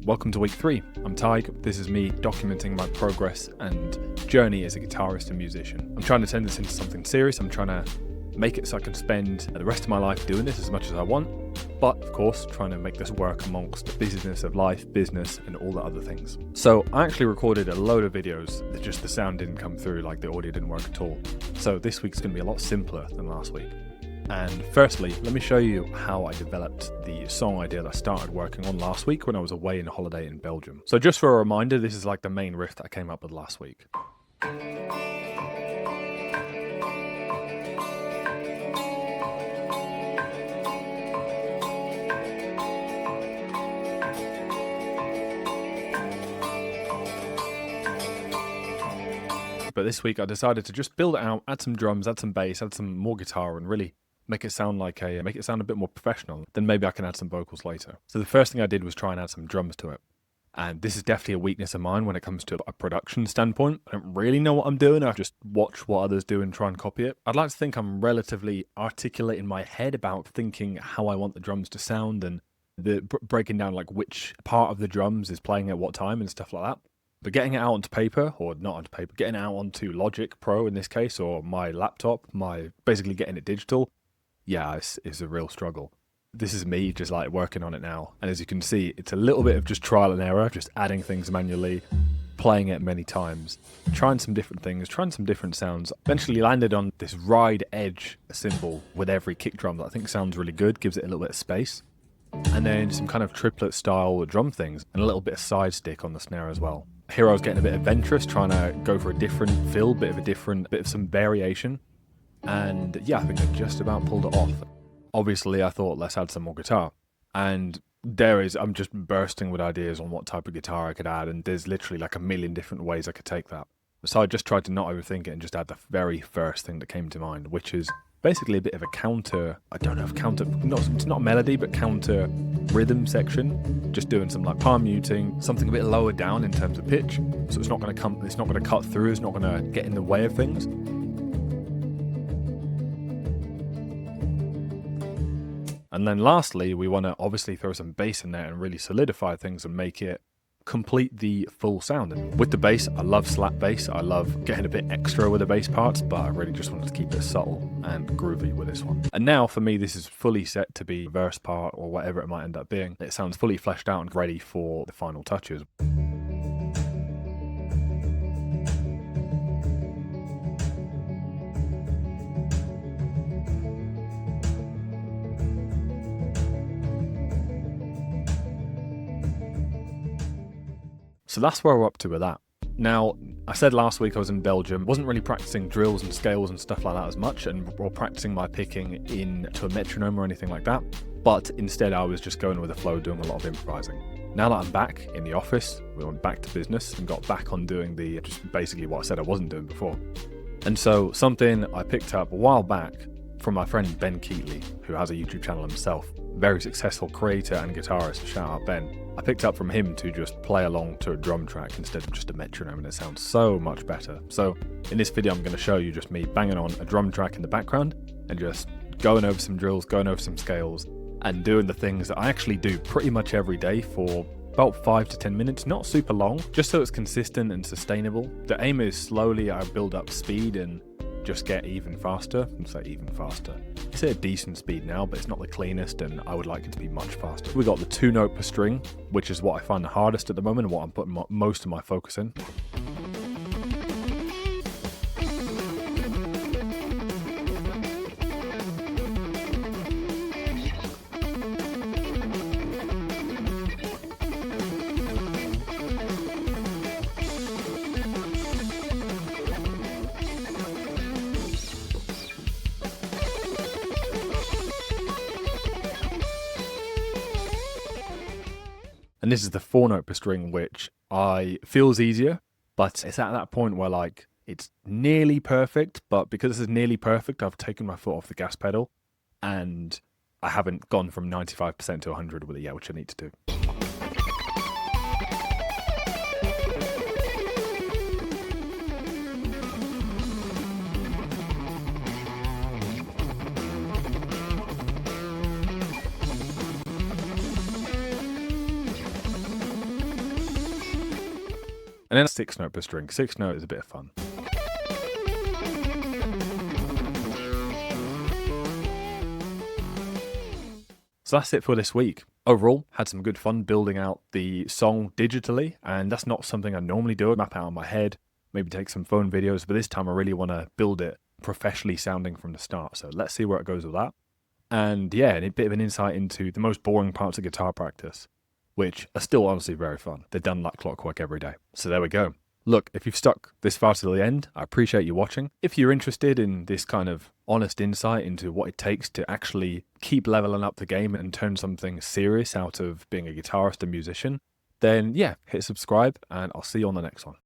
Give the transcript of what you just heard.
Welcome to week 3. I'm Tig. This is me documenting my progress and journey as a guitarist and musician. I'm trying to turn this into something serious. I'm trying to make it so I can spend the rest of my life doing this as much as I want, but of course trying to make this work amongst the busyness of life, business, and all the other things. So I actually recorded a load of videos that just the sound didn't come through, like the audio didn't work at all. So this week's going to be a lot simpler than last week. And firstly, let me show you how I developed the song idea that I started working on last week when I was away on holiday in Belgium. So just for a reminder, this is like the main riff that I came up with last week. But this week I decided to just build it out, add some drums, add some bass, add some more guitar, and really make it sound a bit more professional. Then maybe I can add some vocals later. So the first thing I did was try and add some drums to it. And this is definitely a weakness of mine when it comes to a production standpoint. I don't really know what I'm doing. I just watch what others do and try and copy it. I'd like to think I'm relatively articulate in my head about thinking how I want the drums to sound and breaking down like which part of the drums is playing at what time and stuff like that. But getting it out onto paper, or not onto paper, getting it out onto Logic Pro in this case, or my laptop, basically getting it digital, yeah, it's a real struggle. This is me just like working on it now. And as you can see, it's a little bit of just trial and error, just adding things manually, playing it many times, trying some different things, trying some different sounds. Eventually landed on this ride edge cymbal with every kick drum that I think sounds really good, gives it a little bit of space. And then some kind of triplet style drum things, and a little bit of side stick on the snare as well. Here I was getting a bit adventurous, trying to go for a different feel, bit of some variation. And yeah, I think I just about pulled it off. Obviously, I thought, let's add some more guitar. And I'm just bursting with ideas on what type of guitar I could add, and there's literally like a million different ways I could take that. So I just tried to not overthink it and just add the very first thing that came to mind, which is basically a bit of a counter, it's not a melody, but counter rhythm section. Just doing some like palm muting, something a bit lower down in terms of pitch. So it's not going to cut through, it's not going to get in the way of things. And then lastly, we want to obviously throw some bass in there and really solidify things and make it complete the full sound. And with the bass, I love slap bass. I love getting a bit extra with the bass parts, but I really just wanted to keep it subtle and groovy with this one. And now for me, this is fully set to be verse part or whatever it might end up being. It sounds fully fleshed out and ready for the final touches. So that's where we're up to with that. Now, I said last week I was in Belgium, wasn't really practicing drills and scales and stuff like that as much, or practicing my picking into a metronome or anything like that, but instead I was just going with the flow, doing a lot of improvising. Now that I'm back in the office, we went back to business and got back on doing just basically what I said I wasn't doing before. And so something I picked up a while back from my friend Ben Keightley, who has a YouTube channel himself, very successful creator and guitarist, shout out Ben. I picked up from him to just play along to a drum track instead of just a metronome, and it sounds so much better. So in this video I'm going to show you just me banging on a drum track in the background and just going over some drills, going over some scales, and doing the things that I actually do pretty much every day for about 5 to 10 minutes, not super long, just so it's consistent and sustainable. The aim is slowly I build up speed and just get even faster. It's at a decent speed now, but it's not the cleanest, and I would like it to be much faster. We got the 2-note per string, which is what I find the hardest at the moment and what I'm putting most of my focus in. And this is the 4-note per string, which feels easier, but it's at that point where like it's nearly perfect, but because this is nearly perfect, I've taken my foot off the gas pedal and I haven't gone from 95% to 100 with it yet, which I need to do. And then a 6 note per string. 6 note is a bit of fun. So that's it for this week. Overall, had some good fun building out the song digitally, and that's not something I normally do. I map out in my head, maybe take some phone videos, but this time I really want to build it professionally sounding from the start. So let's see where it goes with that. And yeah, a bit of an insight into the most boring parts of guitar practice, which are still honestly very fun. They're done like clockwork every day. So there we go. Look, if you've stuck this far to the end, I appreciate you watching. If you're interested in this kind of honest insight into what it takes to actually keep leveling up the game and turn something serious out of being a guitarist and musician, then yeah, hit subscribe and I'll see you on the next one.